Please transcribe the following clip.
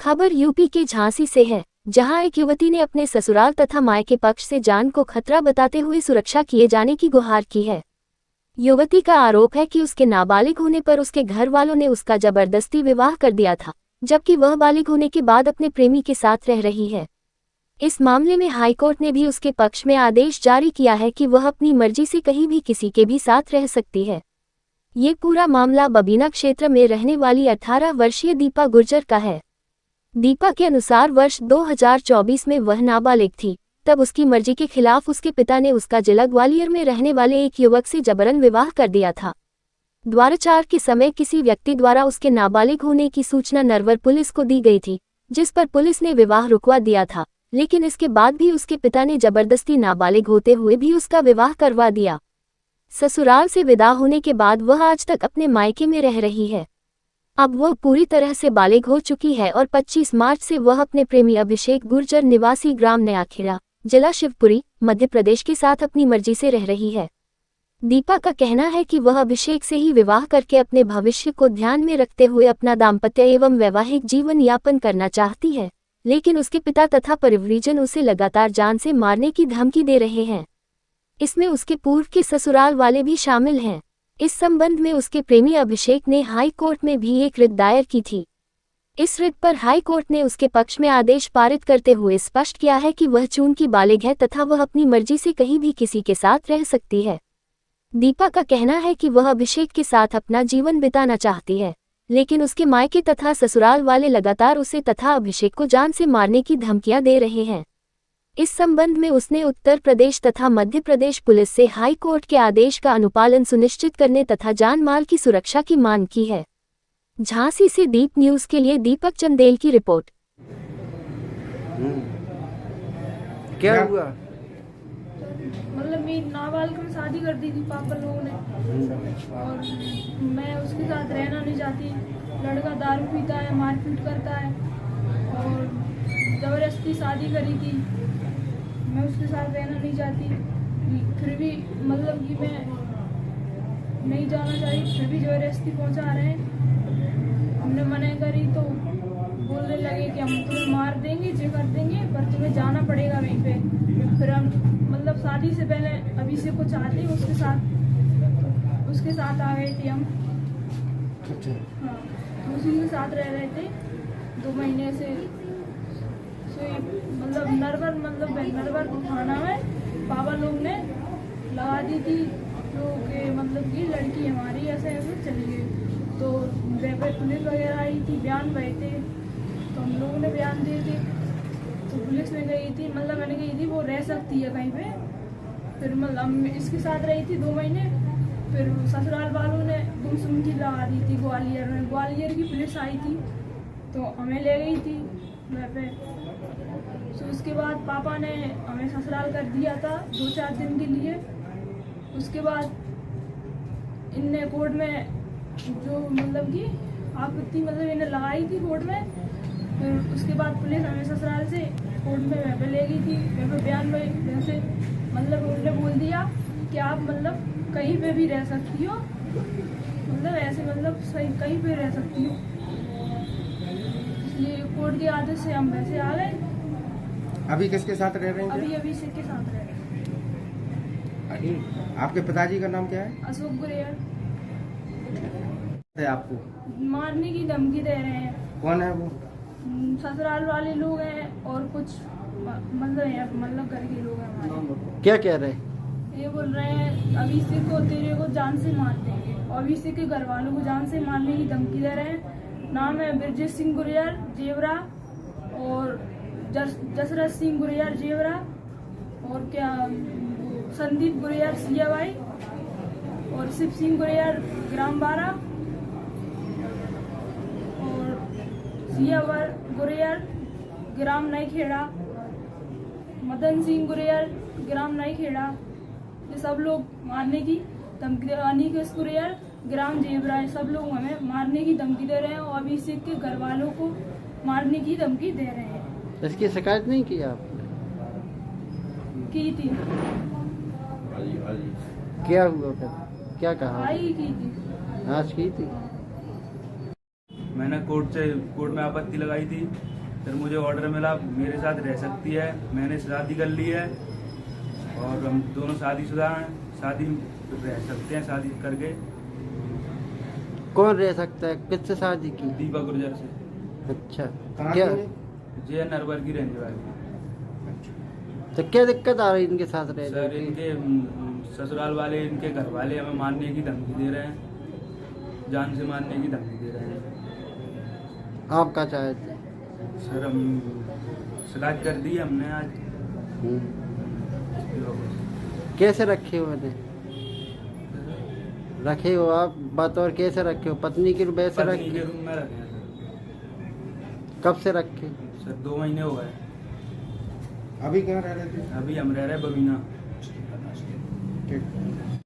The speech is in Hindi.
खबर यूपी के झांसी से है, जहां एक युवती ने अपने ससुराल तथा मायके पक्ष से जान को खतरा बताते हुए सुरक्षा किए जाने की गुहार की है। युवती का आरोप है कि उसके नाबालिग होने पर उसके घर वालों ने उसका जबरदस्ती विवाह कर दिया था, जबकि वह बालिग होने के बाद अपने प्रेमी के साथ रह रही है। इस मामले में हाईकोर्ट ने भी उसके पक्ष में आदेश जारी किया है कि वह अपनी मर्जी से कहीं भी किसी के भी साथ रह सकती है। ये पूरा मामला बबीना क्षेत्र में रहने वाली 18 वर्षीय दीपा गुर्जर का है। दीपा के अनुसार वर्ष 2024 में वह नाबालिग थी, तब उसकी मर्जी के खिलाफ उसके पिता ने उसका जिला ग्वालियर में रहने वाले एक युवक से जबरन विवाह कर दिया था। द्वाराचार के समय किसी व्यक्ति द्वारा उसके नाबालिग होने की सूचना नरवर पुलिस को दी गई थी, जिस पर पुलिस ने विवाह रुकवा दिया था, लेकिन इसके बाद भी उसके पिता ने जबरदस्ती नाबालिग होते हुए भी उसका विवाह करवा दिया। ससुराल से विदा होने के बाद वह आज तक अपने मायके में रह रही है। अब वह पूरी तरह से बालिग हो चुकी है और 25 मार्च से वह अपने प्रेमी अभिषेक गुर्जर निवासी ग्राम नयाखेड़ा, जिला शिवपुरी, मध्य प्रदेश के साथ अपनी मर्जी से रह रही है। दीपा का कहना है कि वह अभिषेक से ही विवाह करके अपने भविष्य को ध्यान में रखते हुए अपना दाम्पत्य एवं वैवाहिक जीवन यापन करना चाहती है, लेकिन उसके पिता तथा परिवारजन उसे लगातार जान से मारने की धमकी दे रहे हैं। इसमें उसके पूर्व के ससुराल वाले भी शामिल हैं। इस संबंध में उसके प्रेमी अभिषेक ने हाई कोर्ट में भी एक रिट दायर की थी। इस रिट पर हाई कोर्ट ने उसके पक्ष में आदेश पारित करते हुए स्पष्ट किया है कि वह चूंकि बालिग है तथा वह अपनी मर्जी से कहीं भी किसी के साथ रह सकती है। दीपा का कहना है कि वह अभिषेक के साथ अपना जीवन बिताना चाहती है, लेकिन उसके मायके तथा ससुराल वाले लगातार उसे तथा अभिषेक को जान से मारने की धमकियां दे रहे हैं। इस संबंध में उसने उत्तर प्रदेश तथा मध्य प्रदेश पुलिस से हाई कोर्ट के आदेश का अनुपालन सुनिश्चित करने तथा जान माल की सुरक्षा की मांग की है। झांसी से दीप न्यूज के लिए दीपक चंदेल की रिपोर्ट। क्या हुआ? मतलब मेरी नाबालिग में शादी कर दी थी पापा लोगों ने, और मैं उसके साथ रहना नहीं चाहती। लड़का दारू पीता है, मारपीट करता है और जबरदस्ती शादी करी थी। मैं उसके साथ रहना नहीं चाहती, फिर भी मतलब कि मैं नहीं जाना चाहती, फिर भी जबरदस्ती पहुंचा रहे हैं। हमने मना करी तो बोलने लगे कि हम तुम्हें मार देंगे, ये कर देंगे, पर तुम्हें जाना पड़ेगा वहीं पे। फिर हम मतलब शादी से पहले अभिषेक को चाहते उसके साथ आ गए थे हम। हाँ, तो उसी के साथ रह रहे थे 2 महीने से। मतलब नरवर थाना में पापा लोग ने लगा दी थी, जो कि मतलब कि लड़की हमारी ऐसे चली गई। तो पुलिस वगैरह आई थी, बयान भरे थे, तो हम लोगों ने बयान दिए थे। तो पुलिस में गई थी, मतलब मैंने कही थी वो रह सकती है कहीं पे। फिर मतलब इसके साथ रही थी 2 महीने। फिर ससुराल वालों ने गुमसुम की लगा दी थी ग्वालियर में। ग्वालियर की पुलिस आई थी तो हमें ले गई थी वहाँ पे। तो उसके बाद पापा ने हमें ससुराल कर दिया था 2-4 दिन के लिए। उसके बाद इनने कोर्ट में जो मतलब कि आपत्ति मतलब इन्हें लगाई थी कोर्ट में। फिर उसके बाद पुलिस हमें ससुराल से कोर्ट में वहाँ पे ले गई थी। वहाँ पे बयान में वैसे मतलब उन्होंने बोल दिया कि आप मतलब कहीं पे भी रह सकती हो, मतलब ऐसे मतलब सही कहीं पे रह सकती हो। इसलिए कोर्ट के आदेश से हम वैसे आ गए। अभी किसके साथ रह रहे हैं? अभी अभिषेक के साथ रह रहे हैं। आपके पिताजी का नाम क्या है? अशोक गुरेर। आपको मारने की धमकी दे रहे हैं। कौन है वो? ससुराल वाले लोग हैं और कुछ मतलब घर के लोग हैं हमारे। क्या कह रहे? ये बोल रहे हैं अभिषेक को तेरे को जान से मार देंगे, और अभिषेक के घर वालों को जान से मारने की धमकी दे रहे हैं। नाम है ब्रजेश सिंह गुर्जर जेवरा और जसरत सिंह गुर्जर जेवरा, और क्या संदीप गुर्जर सियाबाई, और शिव सिंह गुर्जर ग्राम 12, और सियावर गुर्जर ग्राम नईखेड़ा, मदन सिंह गुर्जर ग्राम नईखेड़ा। ये सब लोग मारने की धमकी, अनिकेश गुर्जर ग्राम जेवरा, सब लोग हमें मारने की धमकी दे रहे हैं और अभिषेक के घर वालों को मारने की धमकी दे रहे हैं। इसकी शिकायत नहीं की आपने? की थी। क्या हुआ फिर? क्या कहा? आई की थी। आज की थी। मैंने कोर्ट में आपत्ति लगाई थी। फिर मुझे ऑर्डर मिला मेरे साथ रह सकती है। मैंने शादी कर ली है और हम दोनों शादीशुदा हैं। शादी रह सकते हैं शादी करके। कौन रह सकता है? किससे शादी की? दीपक गुर्जर से। अच्छा, कहाँ क्या की है? जे नरवर की रहने वाली। तो क्या दिक्कत आ रही इनके साथ रह सर रही? इनके ससुराल वाले, इनके घर वाले हमें मारने की धमकी दे रहे हैं, जान से मारने की धमकी दे रहे हैं। आप क्या चाहते हैं? सर हम शिकायत कर दी है हमने आज। कैसे रखे हो इन्हें? रखे हो आप बतौर कैसे रखे हो? पत्नी के रूप वैसे पत्नी के रखे? रूम में रखे हैं कब से रखे? सर 2 महीने हो गए। अभी कहाँ रह रहे थे? अभी हम रह रहे हैं बबीना। ठीक।